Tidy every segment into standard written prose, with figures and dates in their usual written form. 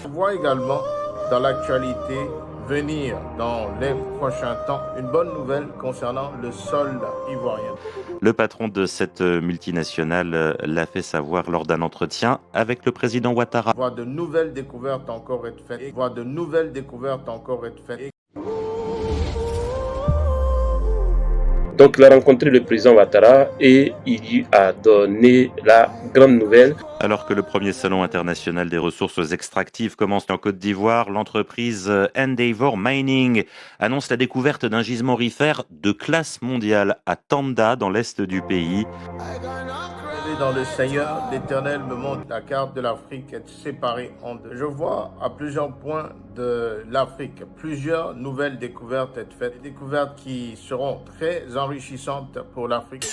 On voit également dans l'actualité venir dans les prochains temps une bonne nouvelle concernant le sol ivoirien. Le patron de cette multinationale l'a fait savoir lors d'un entretien avec le président Ouattara. Voir de nouvelles découvertes encore être faites. Donc il a rencontré le président Ouattara et il lui a donné la grande nouvelle. Alors que le premier salon international des ressources extractives commence en Côte d'Ivoire, l'entreprise Endeavour Mining annonce la découverte d'un gisement aurifère de classe mondiale à Tanda, dans l'est du pays. Dans le Seigneur, l'Éternel me montre la carte de l'Afrique est séparée en deux. Je vois à plusieurs points de l'Afrique plusieurs nouvelles découvertes être faites, des découvertes qui seront très enrichissantes pour l'Afrique.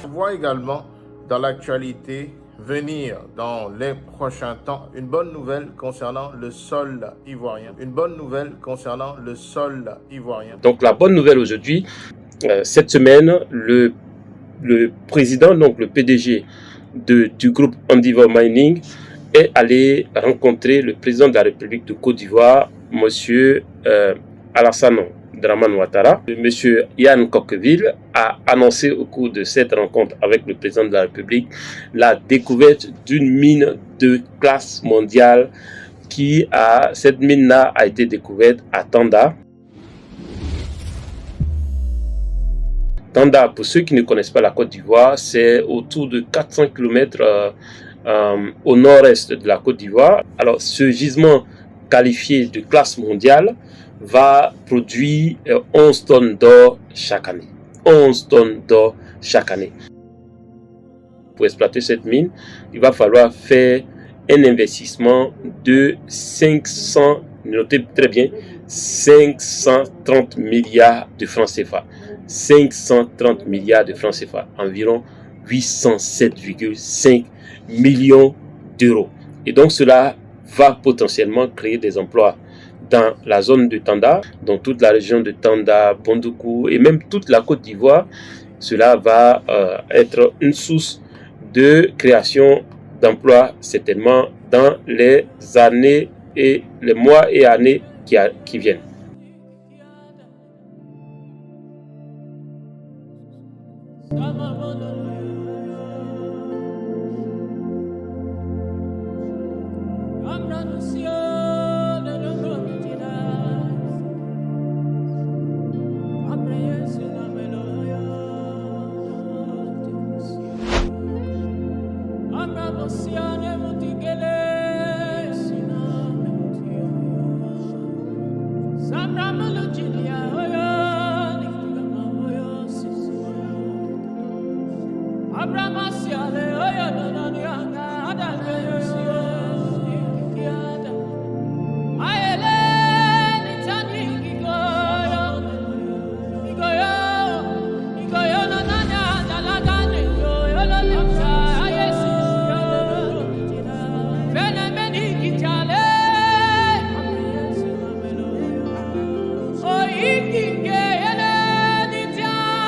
On voit également dans l'actualité venir dans les prochains temps une bonne nouvelle concernant le sol ivoirien. Donc la bonne nouvelle aujourd'hui, cette semaine, le président, donc le PDG du groupe Endeavour Mining, est allé rencontrer le président de la République de Côte d'Ivoire, monsieur Alassane Dramane Ouattara. Monsieur Yann Coqueville a annoncé au cours de cette rencontre avec le président de la République la découverte d'une mine de classe mondiale cette mine-là a été découverte à Tanda. Tanda, pour ceux qui ne connaissent pas la Côte d'Ivoire, c'est autour de 400 km au nord-est de la Côte d'Ivoire. Alors, ce gisement qualifié de classe mondiale va produire 11 tonnes d'or chaque année. 11 tonnes d'or chaque année. Pour exploiter cette mine, il va falloir faire un investissement de notez très bien, 530 milliards de francs CFA. 530 milliards de francs CFA, environ 807,5 millions d'euros. Et donc cela va potentiellement créer des emplois dans la zone de Tanda, dans toute la région de Tanda, Bondoukou et même toute la Côte d'Ivoire. Cela va être une source de création d'emplois certainement dans les années et les mois et années qui viennent. Abraham